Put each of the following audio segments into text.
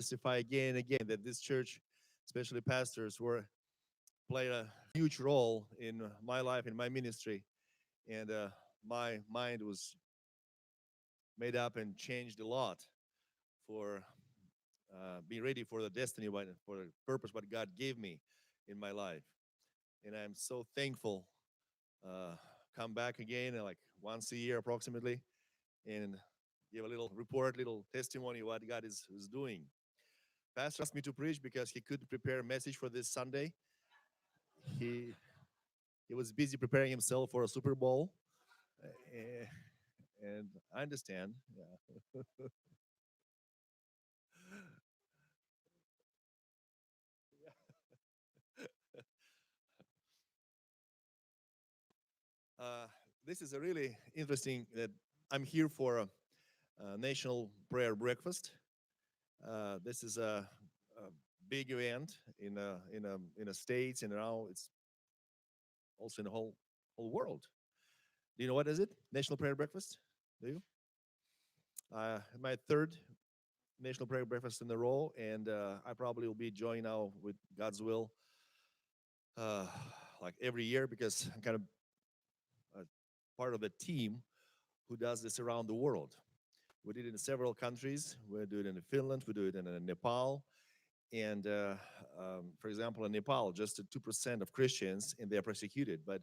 testify again and again that this church, especially pastors, were played a huge role in my life, in my ministry, and my mind was made up and changed a lot for being ready for the destiny, for the purpose what God gave me in my life. And I'm so thankful. Uh, come back again like once a year approximately and give a little report, little testimony what God is doing. Pastor asked me to preach because he couldn't prepare a message for this Sunday. He he was busy preparing himself for a Super Bowl, uh, and I understand. Yeah. Uh, this is a really interesting that I'm here for a national prayer breakfast. This is a big event in a states and now it's also in the whole world. Do you know what is it? National prayer breakfast? Do you? My third national prayer breakfast in a row, and I probably will be joining now with God's will, uh, like every year because I'm kind of uh, part of a team who does this around the world. We did it in several countries. We do it in Finland. We do it in Nepal. And for example, in Nepal, just 2% of Christians, and they are persecuted. But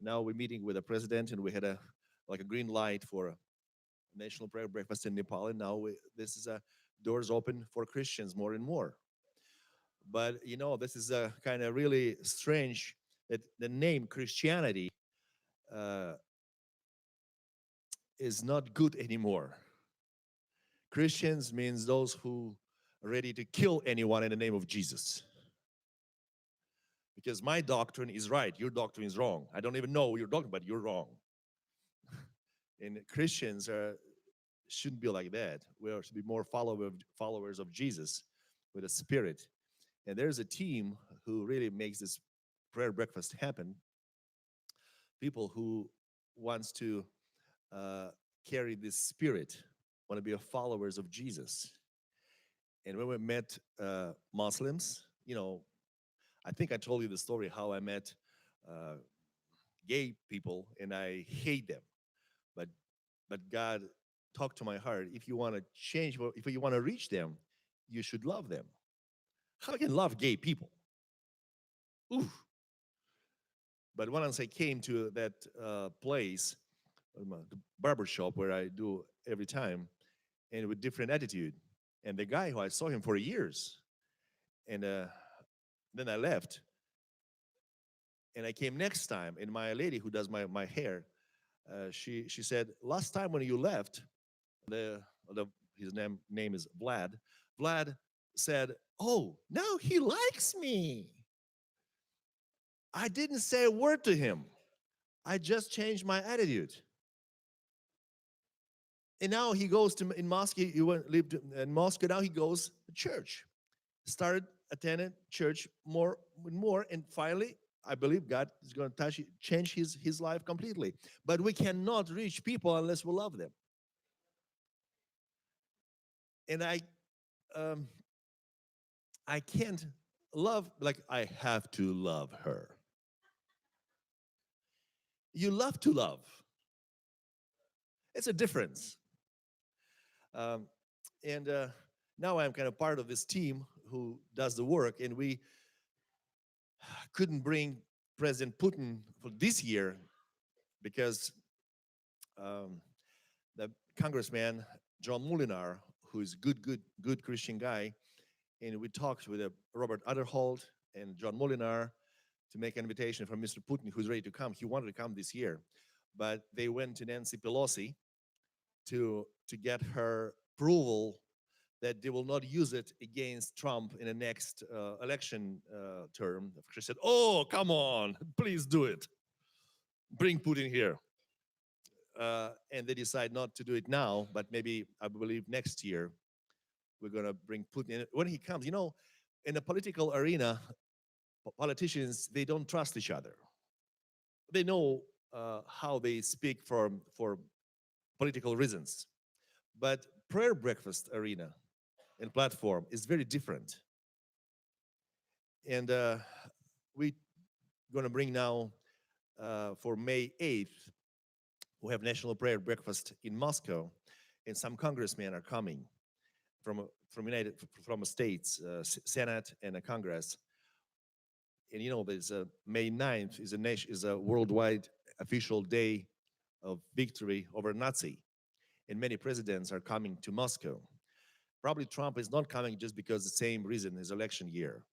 now we're meeting with the president, and we had a green light for a national prayer breakfast in Nepal. And now this is a doors open for Christians more and more. But this is a kind of really strange that the name Christianity uh, is not good anymore. Christians means those who are ready to kill anyone in the name of Jesus. Because my doctrine is right, your doctrine is wrong. I don't even know your doctrine, but you're wrong. And Christians shouldn't be like that. We should be more followers of Jesus with a spirit. And there's a team who really makes this prayer breakfast happen. People who wants to uh, carry this spirit, want to be followers of Jesus. And when we met Muslims, I think I told you the story how I met uh, gay people and I hate them. But God talked to my heart. If you want to change, if you want to reach them, you should love them. How can love gay people? Ooh. But once I came to that place, the barber shop where I do every time, and with different attitude, and the guy who I saw him for years, and then I left, and I came next time, and my lady who does my hair, she said, last time when you left, the his name is Vlad. Vlad said, oh, now he likes me. I didn't say a word to him. I just changed my attitude. And now he goes to in Moscow. He lived in Moscow. Now he goes to church. Started attending church more and more, and finally, I believe God is going to change his life completely. But we cannot reach people unless we love them. And um, I can't love like I have to love her. You love to love. It's a difference. Um, and now I'm kind of part of this team who does the work, and we couldn't bring President Putin for this year because the congressman John Molinar, who is good Christian guy, and we talked with Robert Adderholt and John Molinar to make an invitation for Mr. Putin, who's ready to come. He wanted to come this year, but they went to Nancy Pelosi to get her approval that they will not use it against Trump in the next election term. She said, oh, come on, please do it. Bring Putin here. And they decide not to do it now, but maybe, I believe, next year, we're going to bring Putin in. When he comes, in the political arena, politicians, they don't trust each other. They know how they speak for political reasons. But prayer breakfast arena, and platform is very different. And we're going to bring now for May 8th, we have National Prayer Breakfast in Moscow, and some congressmen are coming from a states, Senate and a Congress. And you know, there's May 9th is a worldwide official day of victory over Nazi, and many presidents are coming to Moscow. Probably Trump is not coming just because the same reason, his election year.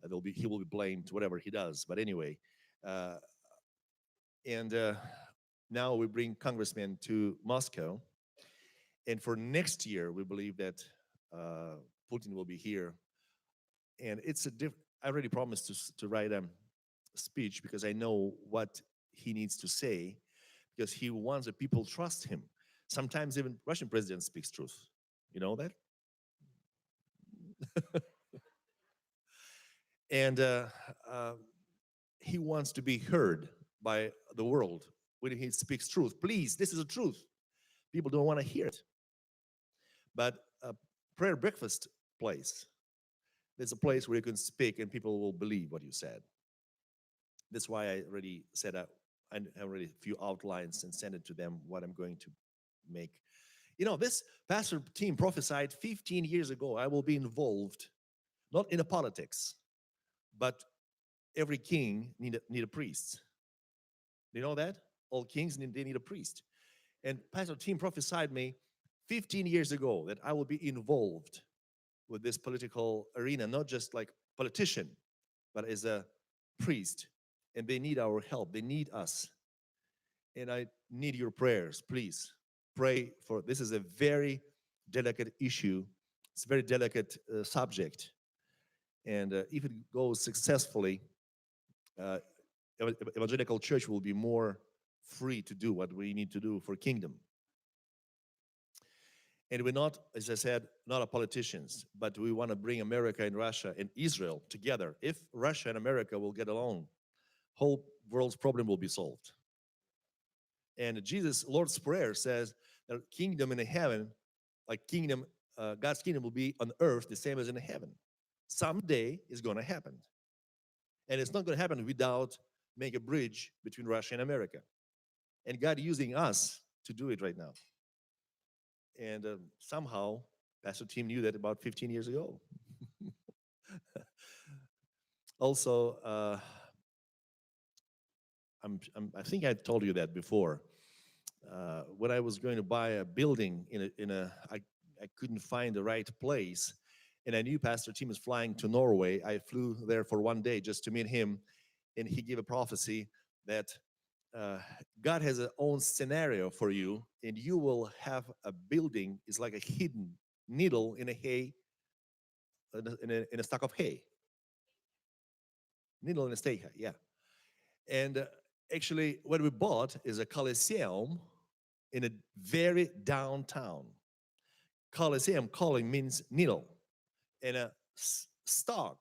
He will be blamed whatever he does. But anyway, uh, and now we bring congressmen to Moscow, and for next year we believe that Putin will be here, and it's a different. I already promised to write a speech because I know what he needs to say, because he wants that people trust him. Sometimes even Russian president speaks truth. You know that? And he wants to be heard by the world when he speaks truth. Please, this is the truth. People don't want to hear it. But a prayer breakfast place, there's a place where you can speak and people will believe what you said. That's why I already said I already a few outlines and sent it to them what I'm going to make. You know, this pastor team prophesied 15 years ago, I will be involved, not in a politics, but every king need a priest. Do you know that? All kings they need a priest. And Pastor Tim prophesied me 15 years ago that I will be involved with this political arena, not just like politician, but as a priest. And they need our help. They need us. And I need your prayers. Please pray for this. Is a very delicate issue. It's a very delicate subject. And if it goes successfully, evangelical church will be more free to do what we need to do for kingdom. And we're not, as I said, not a politicians, but we want to bring America and Russia and Israel together. If Russia and America will get along, whole world's problem will be solved. And Jesus, Lord's Prayer says that kingdom in heaven, like kingdom, God's kingdom will be on earth the same as in heaven. Someday it's going to happen. And it's not going to happen without making a bridge between Russia and America. And God using us to do it right now. And somehow, Pastor Tim knew that about 15 years ago. Also, I think I told you that before. When I was going to buy a building I couldn't find the right place, and I knew Pastor Tim was flying to Norway. I flew there for one day just to meet him, and he gave a prophecy that God has his own scenario for you, and you will have a building is like a hidden needle in a hay, in a stack of hay. Needle in a stake, yeah. And actually, what we bought is a Coliseum in a very downtown. Coliseum, calling means needle. And a stock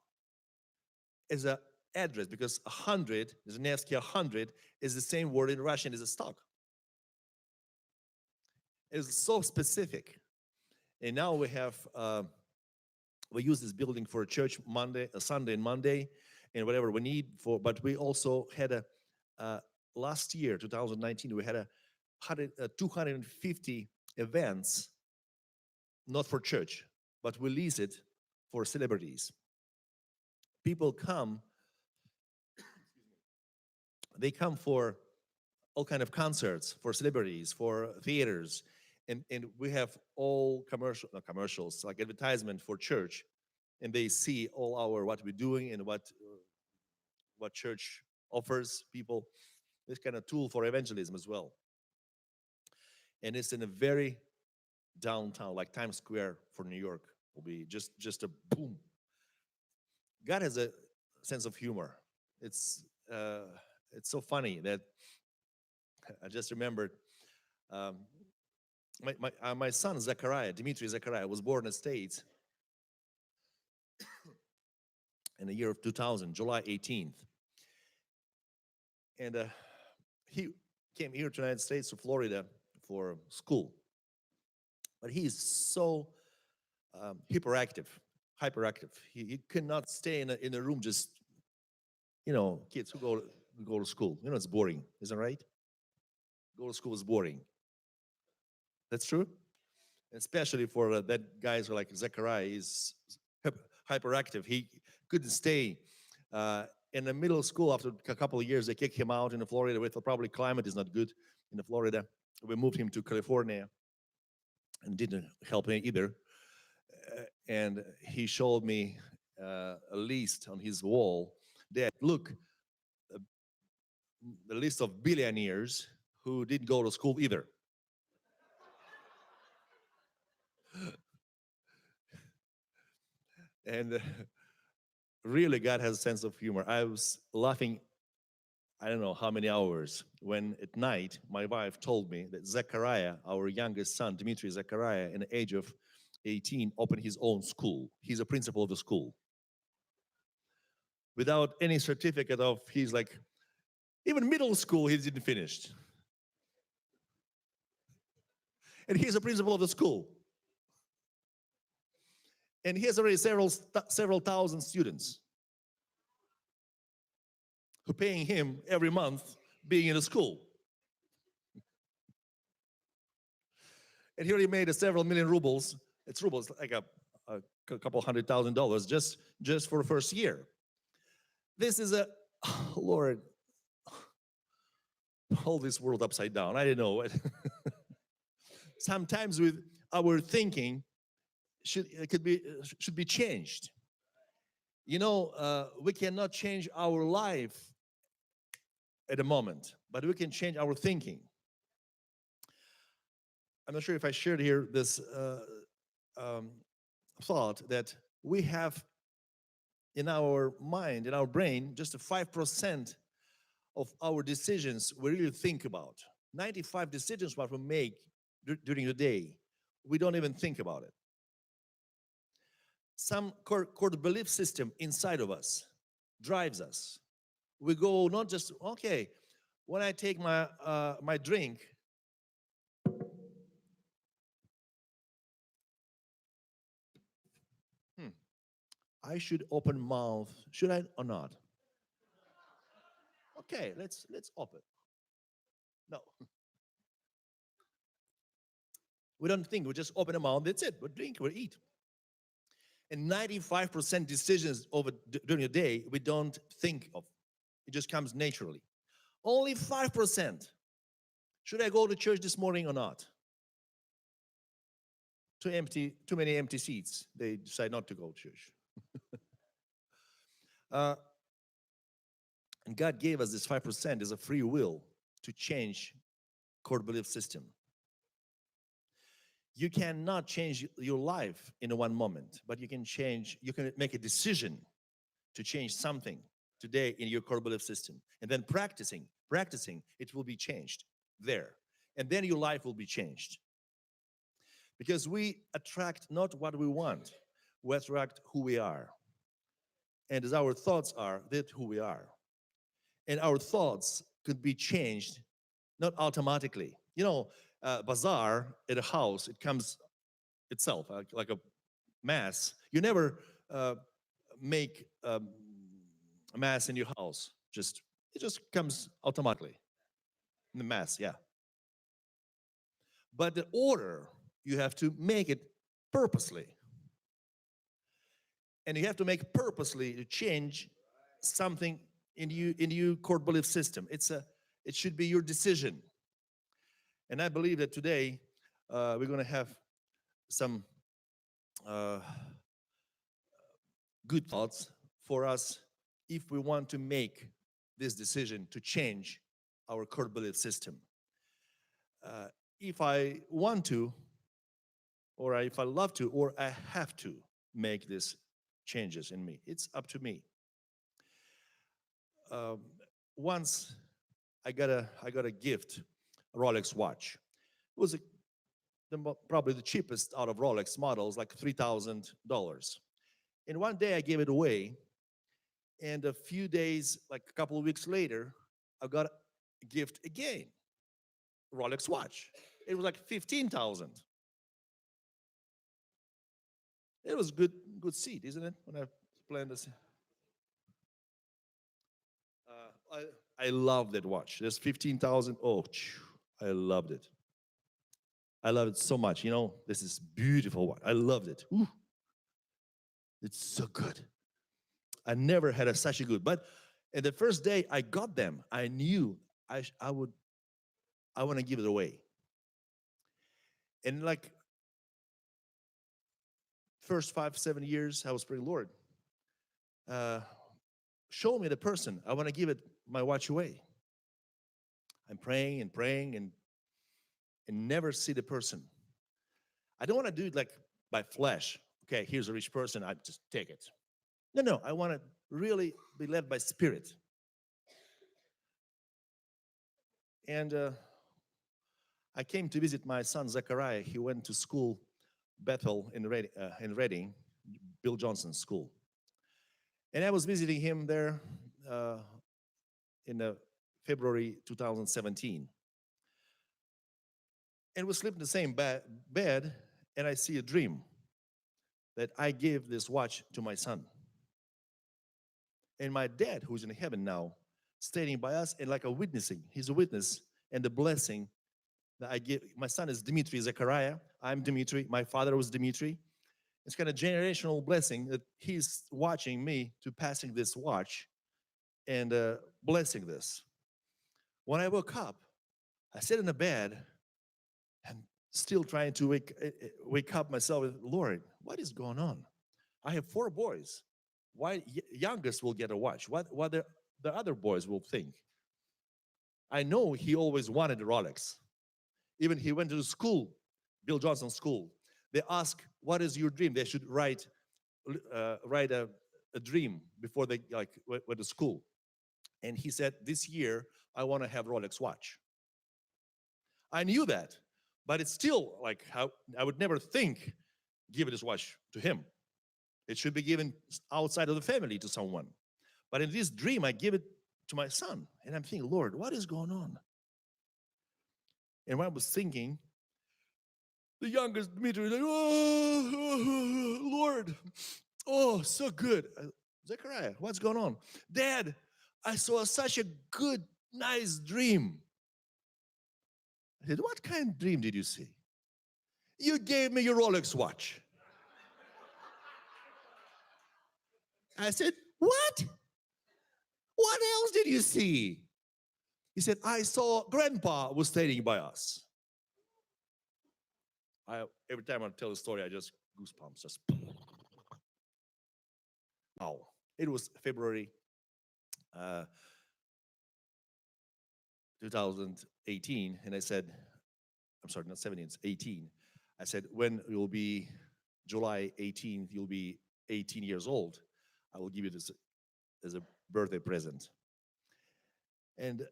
is an address, because 100, is Nevsky 100, is the same word in Russian as a stock. It's so specific. And now we have, we use this building for a church Sunday and Monday, and whatever we need for, but we also had last year, 2019, we had 250 events, not for church, but we lease it for celebrities. People come, they come for all kind of concerts, for celebrities, for theaters, and we have all commercials, like advertisement for church, and they see all our what we're doing and what church offers people. This kind of tool for evangelism as well. And it's in a very downtown, like Times Square for New York, will be just a boom. God has a sense of humor. It's so funny that I just remembered my son Dmetri Zechariah was born in the States in the year of 2000, July 18th. And he came here to the United States, to Florida, for school. But he is so hyperactive. He cannot stay in a room just, kids who go to school. It's boring, isn't it right? Go to school is boring. That's true? Especially for that guys like Zechariah is hyperactive. He couldn't stay in the middle school. After a couple of years, they kicked him out in Florida. With probably climate is not good in Florida. We moved him to California, and didn't help me either. And he showed me a list on his wall that look, the list of billionaires who didn't go to school either. And really, God has a sense of humor. I was laughing, I don't know how many hours, when at night my wife told me that Zechariah, our youngest son, Dmetri Zechariah, in the age of 18, opened his own school. He's a principal of the school. Without any certificate of, he's like, even middle school he didn't finish. And he's a principal of the school. And he has already several thousand students who are paying him every month being in the school. And he already made several million rubles. It's rubles, like a couple $100,000 just for the first year. This is Lord, hold this world upside down. I didn't know it. Sometimes with our thinking should be changed. We cannot change our life at the moment, but we can change our thinking. I'm not sure if I shared here this thought that we have in our mind, in our brain, just 5% of our decisions we really think about. 95 decisions what we make during the day, we don't even think about it. Some core belief system inside of us drives us. We go not just, okay, when I take my drink, I should open mouth. Should I or not? Okay, let's open. No. We don't think, we just open the mouth, that's it. We drink, we eat. And 95% decisions during the day, we don't think of. It just comes naturally. Only 5%. Should I go to church this morning or not? Too many empty seats. They decide not to go to church. And God gave us this 5% as a free will to change core belief system. You cannot change your life in one moment, but you can make a decision to change something today in your core belief system. And then practicing, it will be changed there. And then your life will be changed. Because we attract not what we want, we attract who we are. And as our thoughts are, that's who we are. And our thoughts could be changed, not automatically. Bazaar at a house, it comes itself, like a mass. You never make a mass in your house. It just comes automatically. In the mass, yeah. But the order, you have to make it purposely. And you have to make purposely to change something in your core belief system. It should be your decision. And I believe that today we're going to have some good thoughts for us if we want to make this decision to change our core belief system. If I want to, or if I love to, or I have to make these changes in me, it's up to me. Once I got a gift, a Rolex watch. It was probably the cheapest out of Rolex models, like $3,000. And one day I gave it away, and a few days, like a couple of weeks later, I got a gift again, a Rolex watch. It was like $15,000. It was good seat, isn't it? When I planned this. I love that watch. There's 15,000. Oh, I loved it. I love it so much. This is beautiful watch. I loved it. Ooh, it's so good. I never had such a good. But in the first day I got them, I knew I want to give it away. And like first 5-7 years, I was praying, Lord, show me the person. I want to give my watch away. I'm praying and praying and never see the person. I don't want to do it like by flesh. Okay, here's a rich person, I just take it. No, I want to really be led by Spirit. And I came to visit my son Zechariah. He went to school, Bethel in Reading, Bill Johnson's school. And I was visiting him there in February 2017. And we sleep in the same bed, and I see a dream that I gave this watch to my son. And my dad, who's in heaven now, standing by us and like a witnessing. He's a witness, and the blessing that I give. My son is Dmetri Zechariah. I'm Dmitri. My father was Dmitri. It's kind of generational blessing that he's watching me to passing this watch and blessing this. When I woke up, I sat in the bed and still trying to wake up myself with, Lord, what is going on? I have 4 boys. Why youngest will get a watch? What the other boys will think? I know he always wanted a Rolex. Even he went to the school, Bill Johnson school. They ask, what is your dream? They should write a dream before they went to school. And he said, this year, I want to have Rolex watch. I knew that, but it's still like how I would never think give this watch to him. It should be given outside of the family to someone. But in this dream, I give it to my son. And I'm thinking, Lord, what is going on? And when I was thinking, the youngest Dmitri was like, oh, Lord, oh, so good. Zechariah, what's going on? Dad, I saw such a good, nice dream. I said, what kind of dream did you see? You gave me your Rolex watch. I said, what? What else did you see? He said, I saw Grandpa was standing by us. Every time I tell the story, I just goosebumps. Just oh, it was February 2018, and I said, I'm sorry, not 17, it's 18. I said, when you'll be July 18th, you'll be 18 years old. I will give you this as a birthday present. And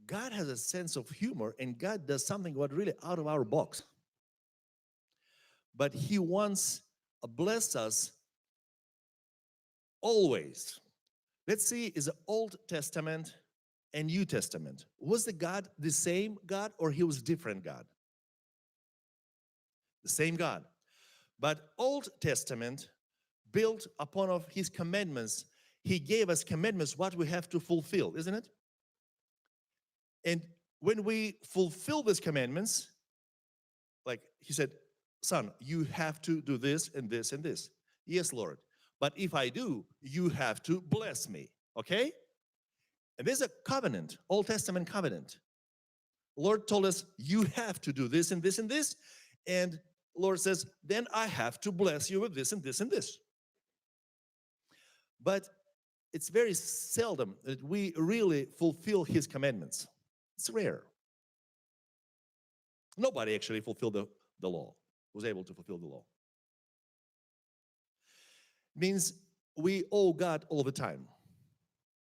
God has a sense of humor, and God does something what really out of our box. But He wants to bless us always. Let's see, is the Old Testament and New Testament. Was the God the same God, or He was different God? The same God. But Old Testament built upon of His commandments. He gave us commandments what we have to fulfill, isn't it? And when we fulfill these commandments, like He said, son, you have to do this and this and this. Yes, Lord. But if I do, you have to bless me. Okay? And there's a covenant, Old Testament covenant. Lord told us, you have to do this and this and this. And Lord says, then I have to bless you with this and this and this. But it's very seldom that we really fulfill His commandments. It's rare. Nobody actually fulfilled the law, was able to fulfill the law. Means we owe God all the time.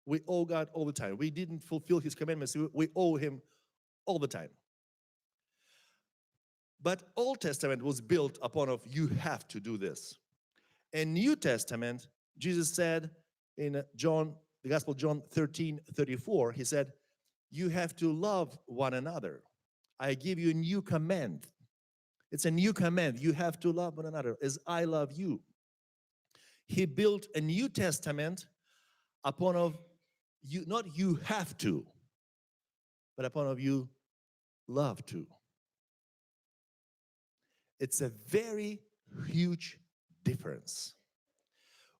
We owe God all the time. We didn't fulfill His commandments. We owe Him all the time. But Old Testament was built upon of you have to do this. In New Testament, Jesus said in the Gospel of John 13:34, He said, you have to love one another. I give you a new command. It's a new command. You have to love one another as I love you. He built a New Testament upon of you, not you have to, but upon of you love to. It's a very huge difference.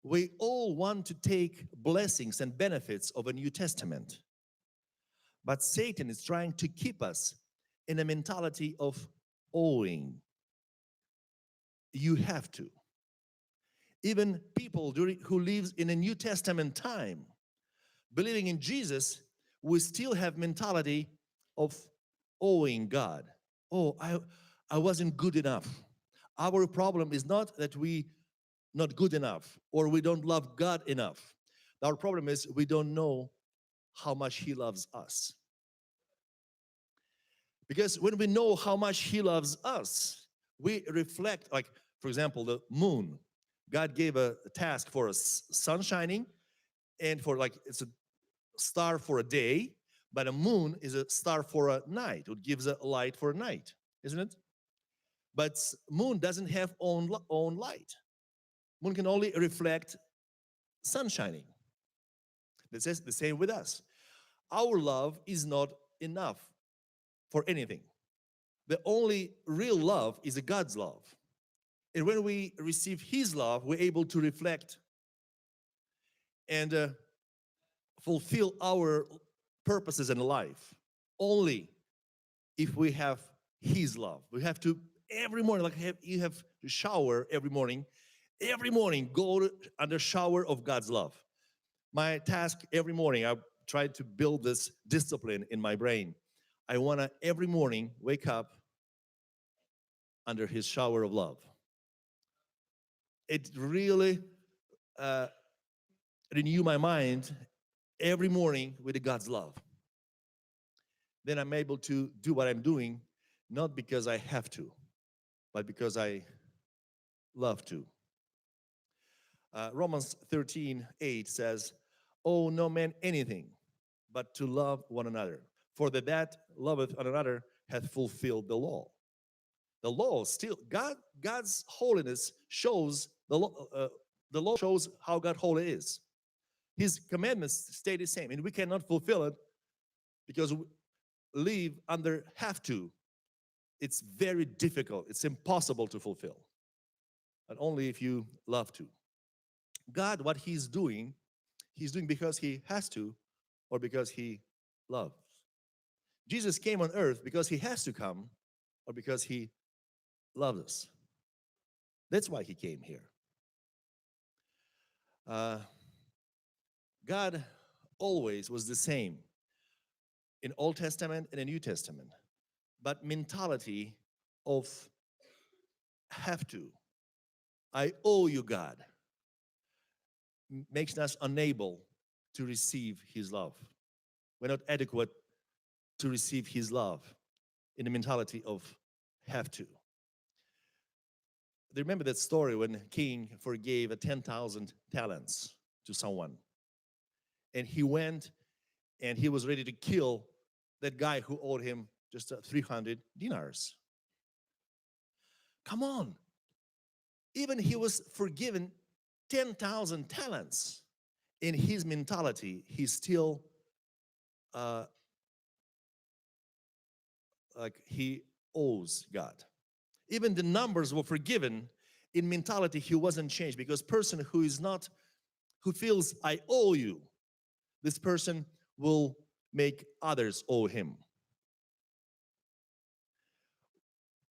We all want to take blessings and benefits of a New Testament, but Satan is trying to keep us in a mentality of owing. You have to. Even people who live in a New Testament time, believing in Jesus, we still have mentality of owing God. Oh, I wasn't good enough. Our problem is not that we not good enough or we don't love God enough. Our problem is we don't know how much He loves us. Because when we know how much He loves us, we reflect, like, for example, the moon. God gave a task for a sun shining, and for it's a star for a day, but a moon is a star for a night. It gives a light for a night, isn't it? But moon doesn't have own light. Moon can only reflect sun shining. This is the same with us. Our love is not enough for anything. The only real love is God's love. And when we receive His love, we're able to reflect and fulfill our purposes in life only if we have His love. We have to every morning, you have to shower every morning. Every morning, go under shower of God's love. My task every morning, I try to build this discipline in my brain. I want to every morning wake up under His shower of love. It really renew my mind every morning with God's love. Then I'm able to do what I'm doing, not because I have to, but because I love to. Romans 13:8 says, "Owe no man anything, but to love one another. For that loveth one another hath fulfilled the law." The law still, God's holiness shows, the law shows how God holy is. His commandments stay the same, and we cannot fulfill it because we live under have to. It's very difficult. It's impossible to fulfill. But only if you love to. God, what He's doing because He has to or because He loves. Jesus came on earth because He has to come or because He loves us. That's why He came here. God always was the same in Old Testament and in New Testament. But mentality of have to, I owe you, God, makes us unable to receive His love. We're not adequate to receive His love in the mentality of have to. Do you remember that story when the king forgave 10,000 talents to someone? And he went and he was ready to kill that guy who owed him just 300 dinars. Come on. Even he was forgiven 10,000 talents. In his mentality, he's still like he owes God. Even the numbers were forgiven. In mentality, he wasn't changed, because person who feels I owe you, this person will make others owe him.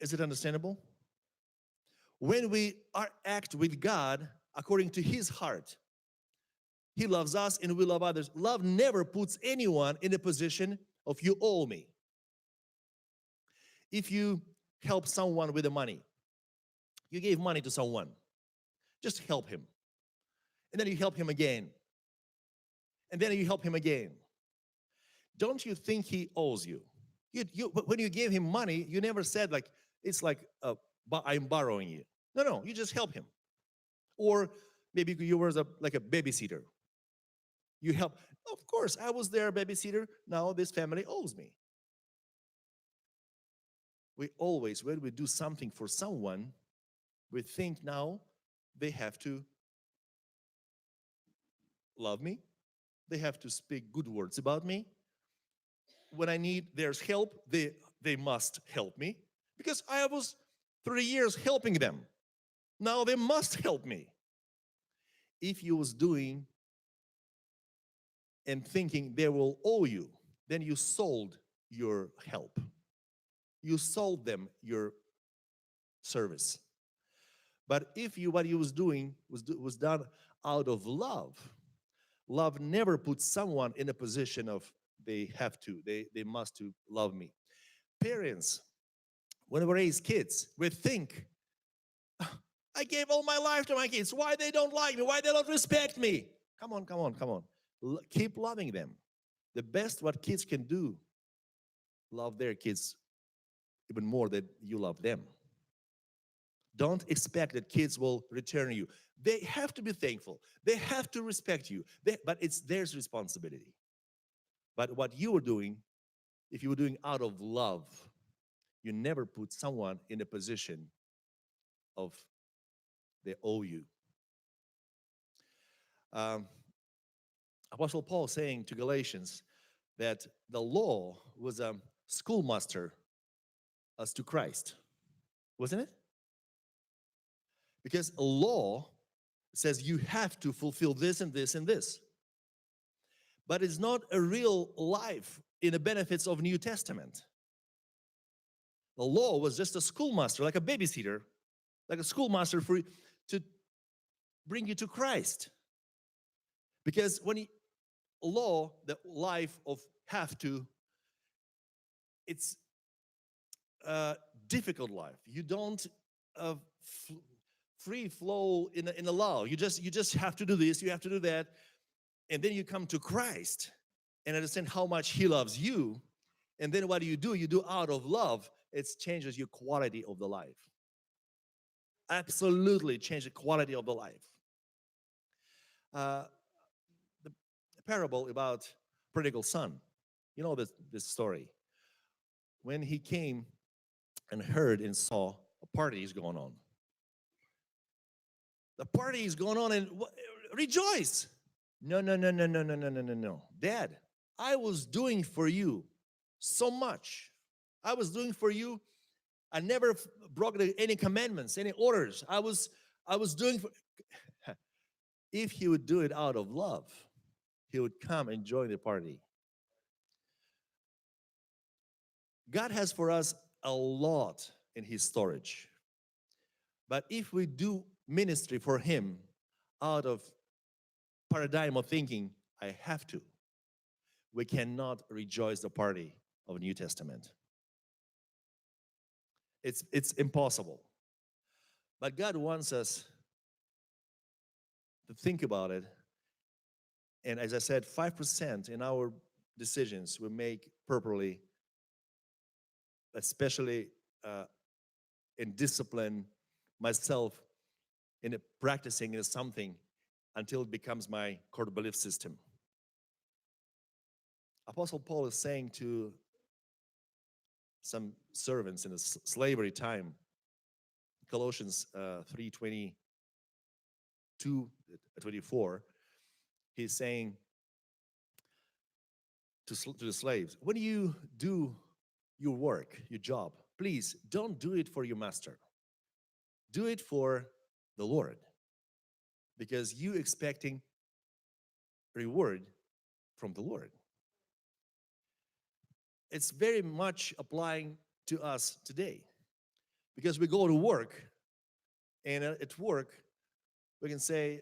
Is it understandable? When we act with God according to His heart, He loves us and we love others. Love never puts anyone in a position of you owe me. If you help someone with the money, you gave money to someone, just help him. And then you help him again. And then you help him again. Don't you think he owes you? When you gave him money, you never said like, it's like I'm borrowing you. No, you just help him. Or maybe you were like a babysitter. You help. Of course, I was their babysitter. Now this family owes me. We always, when we do something for someone, we think now they have to love me. They have to speak good words about me. When I need their help, they must help me because I was 3 years helping them. Now they must help me. If you was doing and thinking they will owe you, then you sold your help. You sold them your service. But if what you was doing was done out of love, love never puts someone in a position of they have to, they must to love me. Parents, when we raise kids, we think, I gave all my life to my kids. Why they don't like me? Why they don't respect me? Come on, come on, come on. Keep loving them. The best what kids can do, love their kids even more than you love them. Don't expect that kids will return you. They have to be thankful. They have to respect you. But it's their responsibility. But what you were doing, if you were doing out of love, you never put someone in a position of they owe you. Apostle Paul saying to Galatians that the law was a schoolmaster as to Christ, wasn't it? Because a law says you have to fulfill this and this and this. But it's not a real life in the benefits of New Testament. The law was just a schoolmaster, like a babysitter, like a schoolmaster to bring you to Christ. Because when law, the life of have to, it's a difficult life. You don't free flow in a law. You just have to do this, you have to do that. And then you come to Christ and understand how much He loves you. And then what do? You do out of love. It changes your quality of the life. Absolutely change the quality of the life. The parable about prodigal son. You know this story. When he came and heard and saw a party is going on. The party is going on and rejoice. No. Dad, I was doing for you so much. I was doing for you. I never broke any commandments, any orders. I was doing for. If he would do it out of love, he would come and join the party. God has for us a lot in His storage. But if we do ministry for Him out of paradigm of thinking, I have to, we cannot rejoice the party of New Testament. It's impossible. But God wants us to think about it. And as I said, 5% in our decisions we make properly, especially in discipline, myself, in practicing in something until it becomes my core belief system. Apostle Paul is saying to some servants in the slavery time, Colossians 3:22-24, he's saying to the slaves, when you do your work, your job, please don't do it for your master. Do it for the Lord, because you expecting reward from the Lord. It's very much applying to us today, because we go to work, and at work we can say,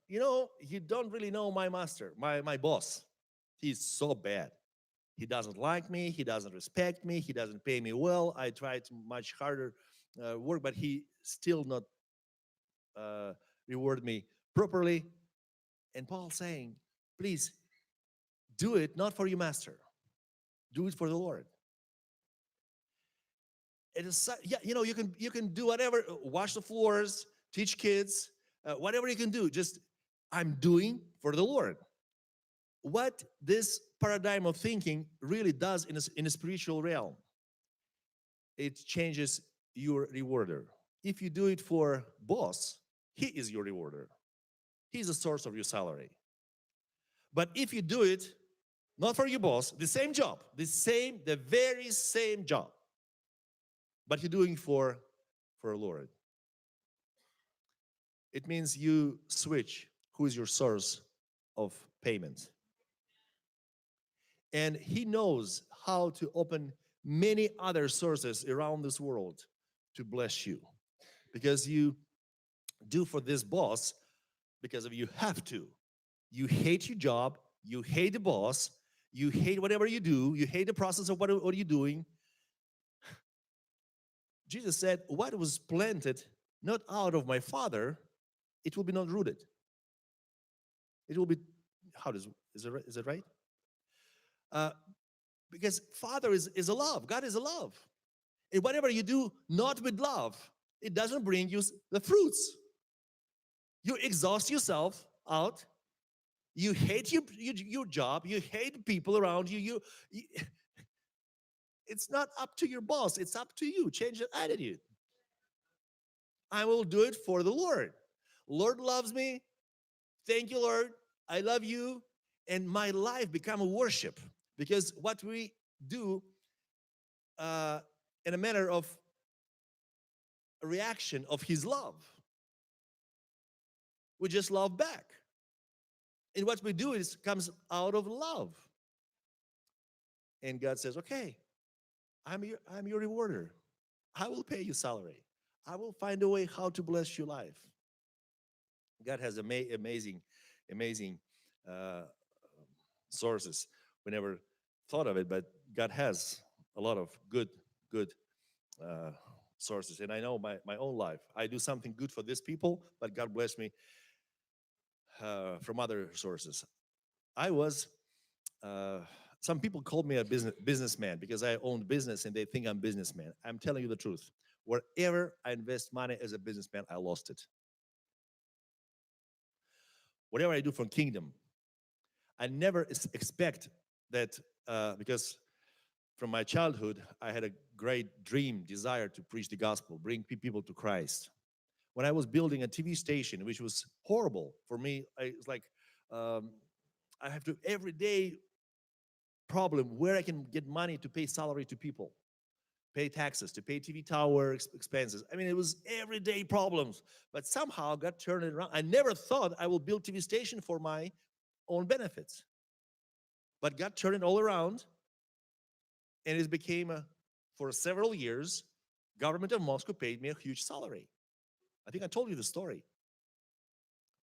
you don't really know my master, my boss. He's so bad. He doesn't like me. He doesn't respect me. He doesn't pay me well. I tried much harder work, but he still not reward me properly. And Paul's saying, please do it not for your master. Do it for the Lord. It is, you can do whatever, wash the floors, teach kids, whatever you can do. Just, I'm doing for the Lord. What this paradigm of thinking really does in a spiritual realm. it changes your rewarder. If you do it for boss, he is your rewarder. He's the source of your salary. But if you do it not for your boss, the same job, the very same job, but you're doing for a Lord, it means you switch who is your source of payment. And he knows how to open many other sources around this world to bless you. Because you do for this boss because of you have to. You hate your job, you hate the boss, you hate whatever you do, you hate the process of what are you doing. Jesus said, what was planted not out of my Father, it will be not rooted. It will be, is it right? Because Father is a love. God is a love. And whatever you do not with love, it doesn't bring you the fruits. You exhaust yourself out. You hate your job. You hate people around you. It's not up to your boss. It's up to you. Change your attitude. I will do it for the Lord. Lord loves me. Thank you, Lord. I love you. And my life become a worship. Because what we do in a manner of a reaction of his love. We just love back. And what we do is comes out of love. And God says, okay, I'm your rewarder. I will pay you salary. I will find a way how to bless your life. God has amazing sources. We never thought of it, but God has a lot of good sources. And I know my own life. I do something good for these people, but God bless me from other sources. I was, some people called me a businessman because I own business and they think I'm a businessman. I'm telling you the truth. Wherever I invest money as a businessman, I lost it. Whatever I do for kingdom, I never expect that because from my childhood, I had a great dream, desire to preach the gospel, bring people to Christ. When I was building a TV station, which was horrible for me, it's like I have to every day problem where I can get money to pay salary to people, pay taxes, to pay TV tower expenses. I mean, it was everyday problems, but somehow God turned it around. I never thought I will build TV station for my own benefits, but God turned it all around, and it became for several years, government of Moscow paid me a huge salary. I think I told you the story.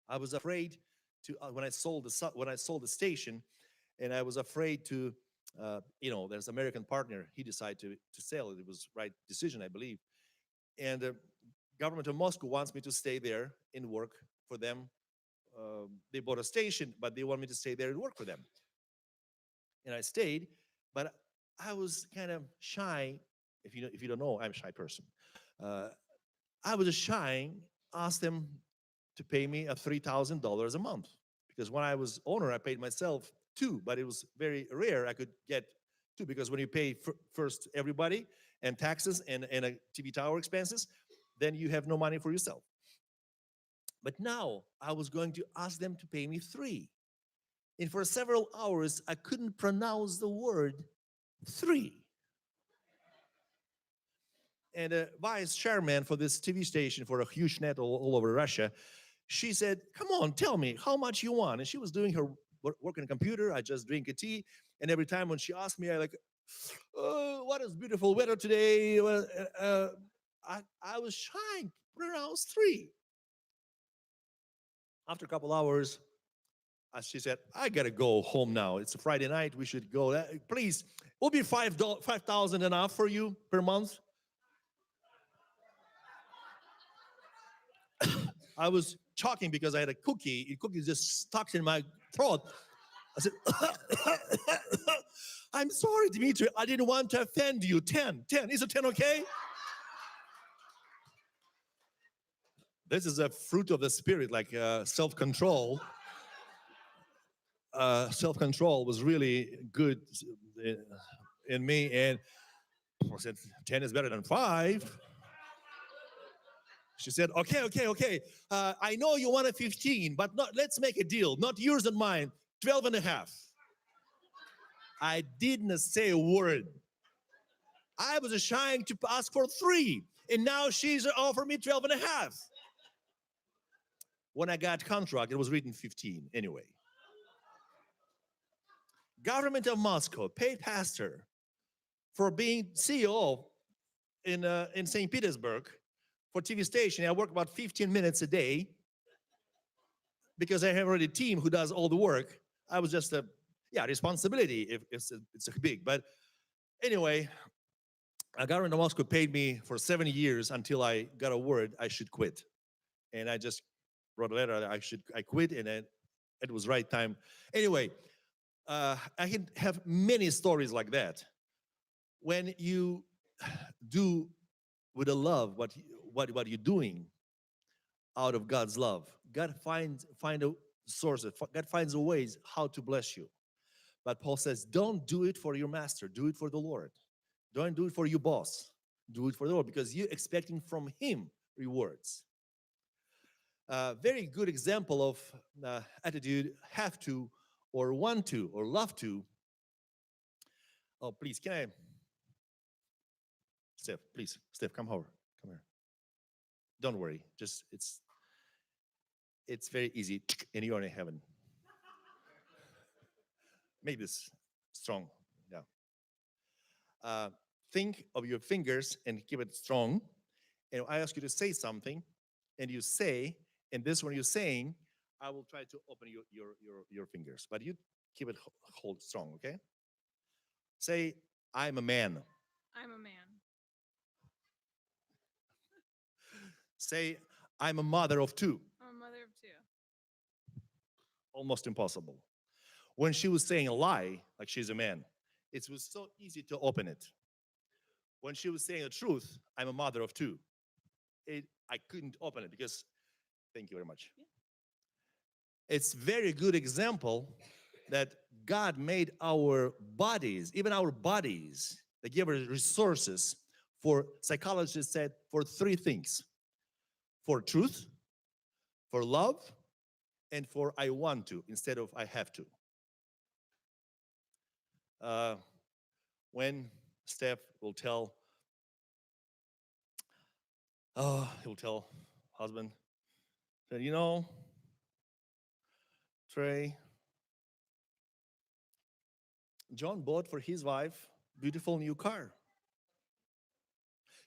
I was afraid to when I sold the station, and I was afraid to, there's an American partner. He decided to sell it. It was the right decision, I believe. And the government of Moscow wants me to stay there and work for them. They bought a station, but they want me to stay there and work for them. And I stayed, but I was kind of shy. If you don't know, I'm a shy person. I was shy. Asked them to pay me $3,000 a month, because when I was owner, I paid myself $2, but it was very rare I could get $2, because when you pay first everybody and taxes and a TV tower expenses, then you have no money for yourself. But now I was going to ask them to pay me $3, and for several hours I couldn't pronounce the word 3. And a vice chairman for this TV station for a huge net all over Russia, she said, come on, tell me how much you want. And she was doing her work on a computer. I just drink a tea. And every time when she asked me, I like, oh, what is beautiful weather today? I was trying to pronounce 3. After a couple hours, she said, I got to go home now. It's a Friday night. We should go. Please, will be $5,000 enough for you per month? I was choking because I had a cookie. The cookie just stuck in my throat. I said, I'm sorry, Dmitri. I didn't want to offend you. 10. Is it 10 okay? This is a fruit of the spirit, like self-control. Self-control was really good in me. And I said, 10 is better than 5. She said, okay. I know you want a 15, but let's make a deal. Not yours and mine. 12 and a half. I didn't say a word. I was trying to ask for 3, and now she's offered me 12 and a half. When I got contract, it was written 15 anyway. Government of Moscow paid pastor for being CEO in St. Petersburg for TV station. I work about 15 minutes a day because I have already a team who does all the work. I was just responsibility if it's big. But anyway, government of Moscow paid me for 7 years until I got a word I should quit. And I just wrote a letter I quit, and it was right time. Anyway, I can have many stories like that. When you do with a love what you're doing out of God's love, God finds a source. God finds a ways how to bless you. But Paul says, don't do it for your master. Do it for the Lord. Don't do it for your boss. Do it for the Lord, because you're expecting from Him rewards. Very good example of attitude: have to, or want to, or love to. Oh, please, can I? Steph, come over. Come here. Don't worry. Just it's very easy, and you're in heaven. Make this strong. Yeah. Think of your fingers and keep it strong. And I ask you to say something, and you say, and this when you're saying, I will try to open your fingers, but you keep it hold strong, okay? Say, I'm a man. I'm a man. Say, I'm a mother of 2. I'm a mother of 2. Almost impossible. When she was saying a lie, like she's a man, it was so easy to open it. When she was saying the truth, I'm a mother of 2, I couldn't open it because, thank you very much. Yeah. It's very good example that God made our bodies, even our bodies, they give us resources for, psychologists said, for 3 things: for truth, for love, and for I want to instead of I have to. When Steph will tell, he'll tell husband that, you know, Trey, John bought for his wife beautiful new car.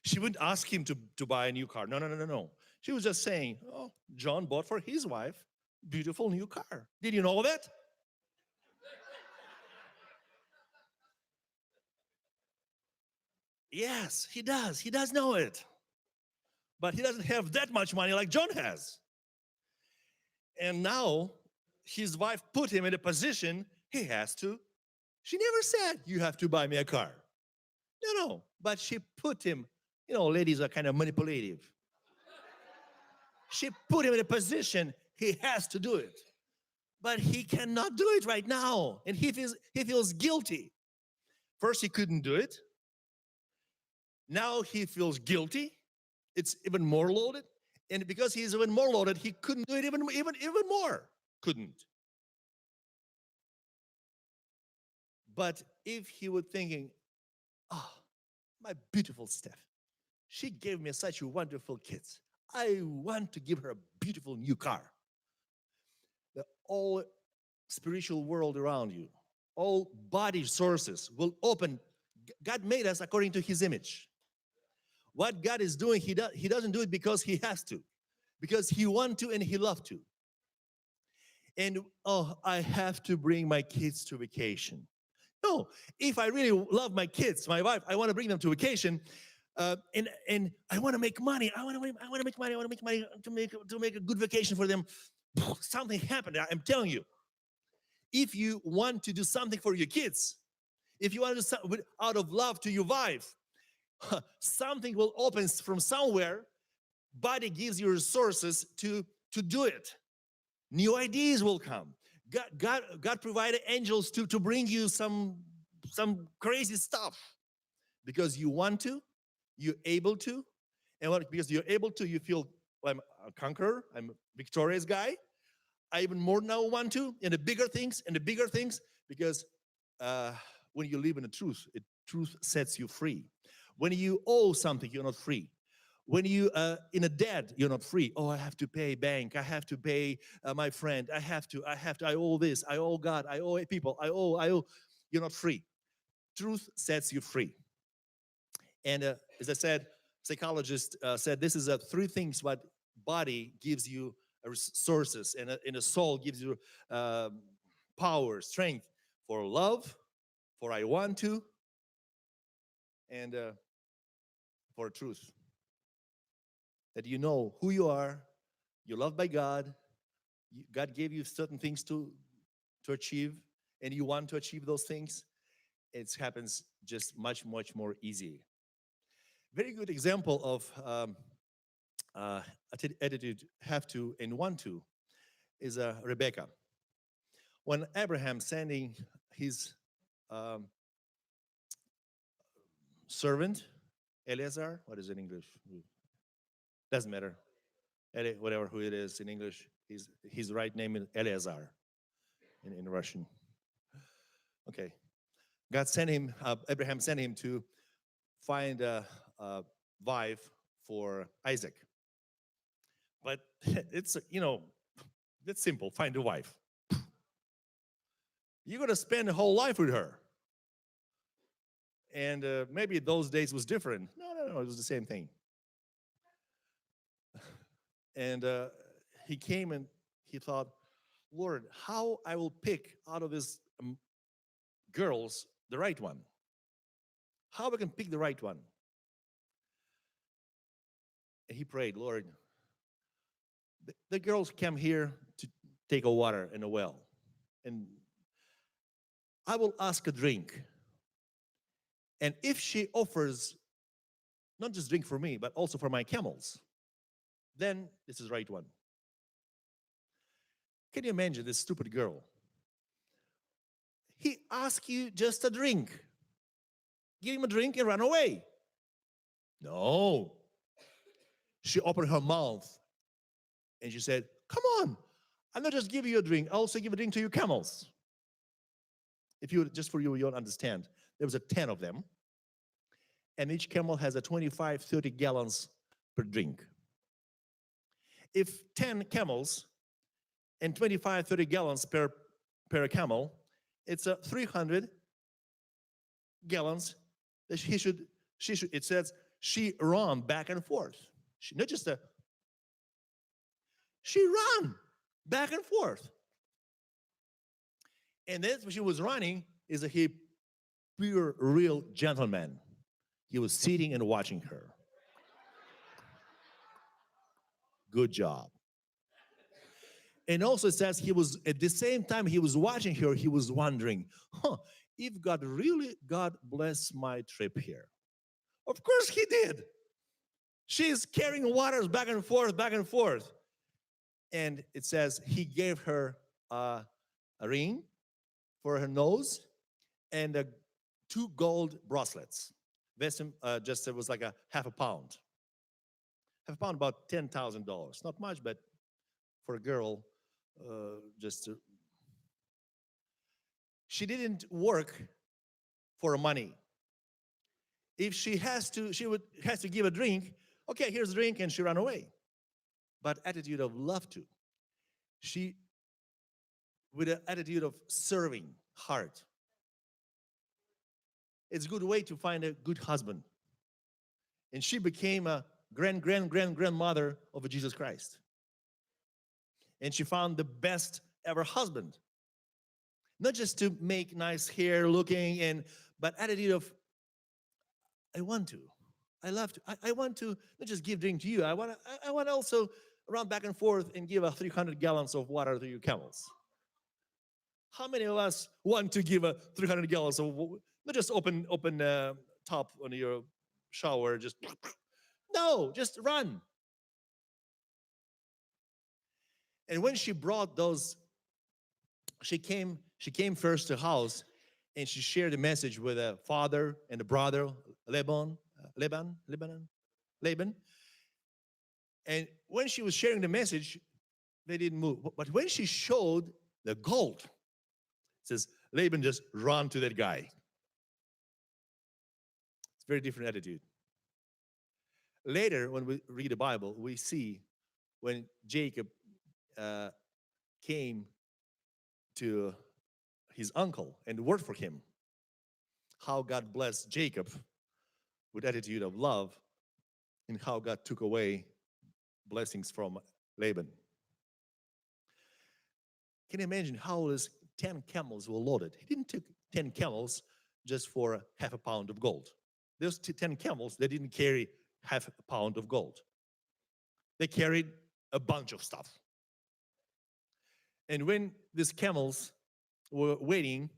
She wouldn't ask him to buy a new car. No. She was just saying, oh, John bought for his wife beautiful new car. Did you know that? Yes, he does. He does know it. But he doesn't have that much money like John has. And now his wife put him in a position he has to. She never said, you have to buy me a car. No. But she put him, you know, ladies are kind of manipulative. She put him in a position he has to do it. But he cannot do it right now. And he feels guilty. First, he couldn't do it. Now he feels guilty. It's even more loaded. And because he's even more loaded, he couldn't do it even more. Couldn't. But if he were thinking, oh, my beautiful Steph, she gave me such wonderful kids. I want to give her a beautiful new car. The all spiritual world around you, all body sources will open. God made us according to His image. What God is doing, He doesn't do it because He has to, because He wants to and He loves to. And I have to bring my kids to vacation. No, if I really love my kids, my wife, I want to bring them to vacation, and I want to make money. I want to make money to make a good vacation for them. Something happened. I'm telling you, if you want to do something for your kids, if you want to do something out of love to your wife, something will open from somewhere. Body gives you resources to do it. New ideas will come. God provided angels to bring you some crazy stuff because you want to, you're able to, and because you're able to, you feel, well, I'm a conqueror, I'm a victorious guy. I even more now want to, and the bigger things, because when you live in the truth, truth sets you free. When you owe something, you're not free. When you in a debt, you're not free. Oh, I have to pay bank. I have to pay my friend. I owe this. I owe God. I owe people. I owe. You're not free. Truth sets you free. And as I said, psychologist said this is three things what body gives you resources, and a soul gives you power, strength for love, for I want to, and for truth. That you know who you are, you're loved by God, God gave you certain things to achieve, and you want to achieve those things. It happens just much more easy. Very good example of attitude have to and want to is Rebecca. When Abraham sending his servant Eleazar, what is it in English? Doesn't matter. Whatever who it is in English, his right name is Eleazar in Russian. Okay. God sent him, Abraham sent him to find a wife for Isaac. But it's, it's simple, find a wife. You're going to spend a whole life with her. And maybe those days was different. No, it was the same thing. And he came and he thought, Lord, how I will pick out of these girls the right one? How I can pick the right one? And he prayed, Lord, the girls came here to take a water in a well. And I will ask a drink. And if she offers not just drink for me, but also for my camels, then this is the right one. Can you imagine this stupid girl? He asked you just a drink. Give him a drink and run away. No. She opened her mouth and she said, come on, I'm not just giving you a drink, I'll also give a drink to your camels. If you, just for you, you'll understand. There was 10 of them. And each camel has 25, 30 gallons per drink. If 10 camels and 25, 30 gallons per camel, it's 300 gallons that she should, it says, she ran back and forth. She ran back and forth. And then when she was running, is a pure, real gentleman. He was sitting and watching her. Good job. And also it says he was, at the same time he was watching her, he was wondering, if God bless my trip here. Of course he did. She's carrying waters back and forth, back and forth. And it says he gave her a ring for her nose and 2 gold bracelets. Just it was like a half a pound. Half a pound, about $10,000. Not much, but for a girl, she didn't work for money. If she has to give a drink. Okay, here's a drink, and she ran away. But attitude of love to. She, with an attitude of serving heart. It's a good way to find a good husband. And she became a grandmother of Jesus Christ. And she found the best ever husband. Not just to make nice hair looking, but attitude of, I want to. I love to. I want to not just give drink to you. I want also run back and forth and give 300 gallons of water to your camels. How many of us want to give 300 gallons of water? Not just open top on your shower, no, just run. And when she brought those, she came first to the house, and she shared the message with a father and a brother, Laban. And when she was sharing the message, they didn't move. But when she showed the gold, it says Laban just ran to that guy. It's a very different attitude. Later, when we read the Bible, we see when Jacob came to his uncle and worked for him, how God blessed Jacob with attitude of love, and how God took away blessings from Laban. Can you imagine how his 10 camels were loaded? He didn't take 10 camels just for half a pound of gold. Those 10 camels, they didn't carry half a pound of gold. They carried a bunch of stuff. And when these camels were waiting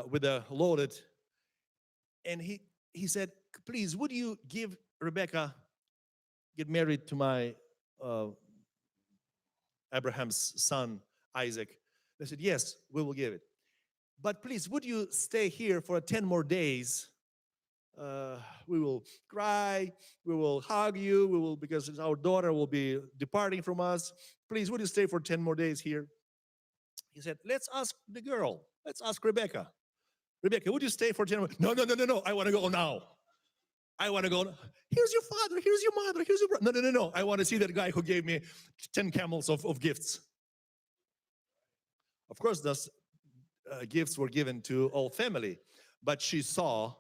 with a loaded, and he said, please, would you give Rebecca, get married to my Abraham's son, Isaac? They said, yes, we will give it. But please, would you stay here for 10 more days? We will cry, we will hug you, we will, because our daughter will be departing from us. Please, would you stay for 10 more days here? He said, let's ask the girl. Let's ask Rebecca. Rebecca, would you stay for 10 more? No. I want to go now. I want to go. Here's your father. Here's your mother. Here's your brother. No. I want to see that guy who gave me 10 camels of gifts. Of course, those gifts were given to all family. But she saw,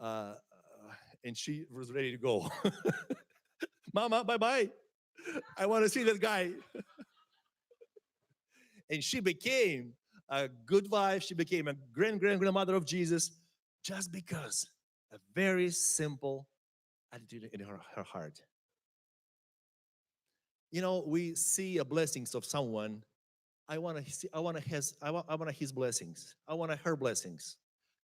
and she was ready to go. Mama, bye-bye. I want to see that guy. And she became a good wife. She became a grandmother of Jesus just because a very simple attitude in her heart. You know, we see a blessings of someone. I want his blessings. I want her blessings.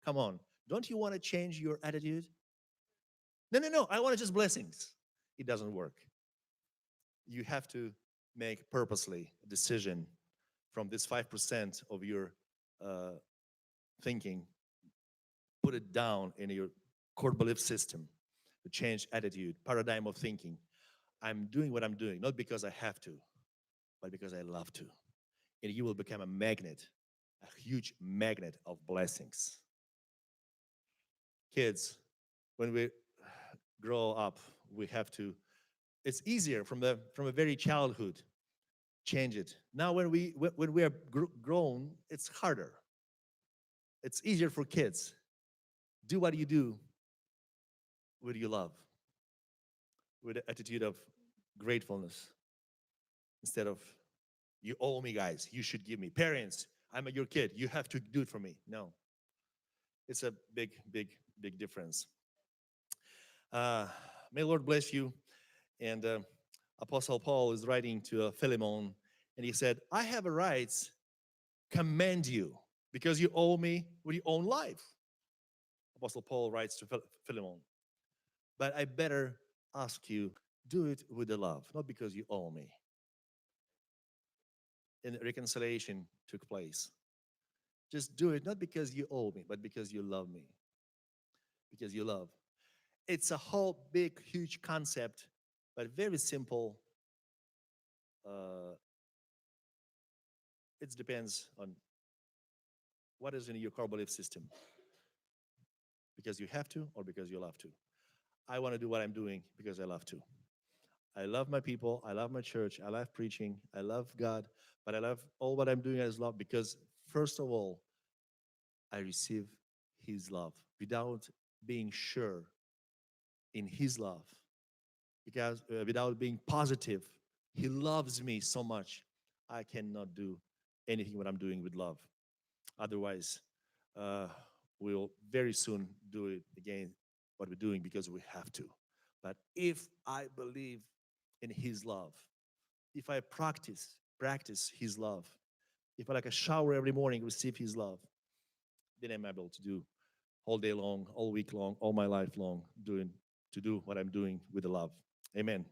Come on. Don't you want to change your attitude? No. I want just blessings. It doesn't work. You have to make purposely a decision from this 5% of your thinking. Put it down in your core belief system to change attitude, paradigm of thinking. I'm doing what I'm doing, not because I have to, but because I love to. And you will become a magnet, a huge magnet of blessings. Kids, when we grow up, we have to, it's easier from a very childhood, change it. Now when we are grown, it's harder. It's easier for kids. Do what you do with your love, with the attitude of gratefulness, instead of, you owe me, guys, you should give me. Parents, I'm your kid, you have to do it for me. No. It's a big difference. May the Lord bless you. And Apostle Paul is writing to Philemon, and he said, I have a right to commend you because you owe me with your own life. Apostle Paul writes to Philemon, but I better ask you, do it with the love, not because you owe me. And reconciliation took place. Just do it, not because you owe me, but because you love me. Because you love. It's a whole big, huge concept, but very simple. It depends on what is in your core belief system. Because you have to or because you love to. I want to do what I'm doing because I love to. I love my people. I love my church. I love preaching. I love God. But I love all what I'm doing as love because, first of all, I receive His love without being sure in His love. Because without being positive, He loves me so much, I cannot do anything what I'm doing with love. Otherwise, we'll very soon do it again, what we're doing, because we have to. But if I believe in His love, if I practice His love, if I like a shower every morning, receive His love, then I'm able to do all day long, all week long, all my life long, to do what I'm doing with the love. Amen.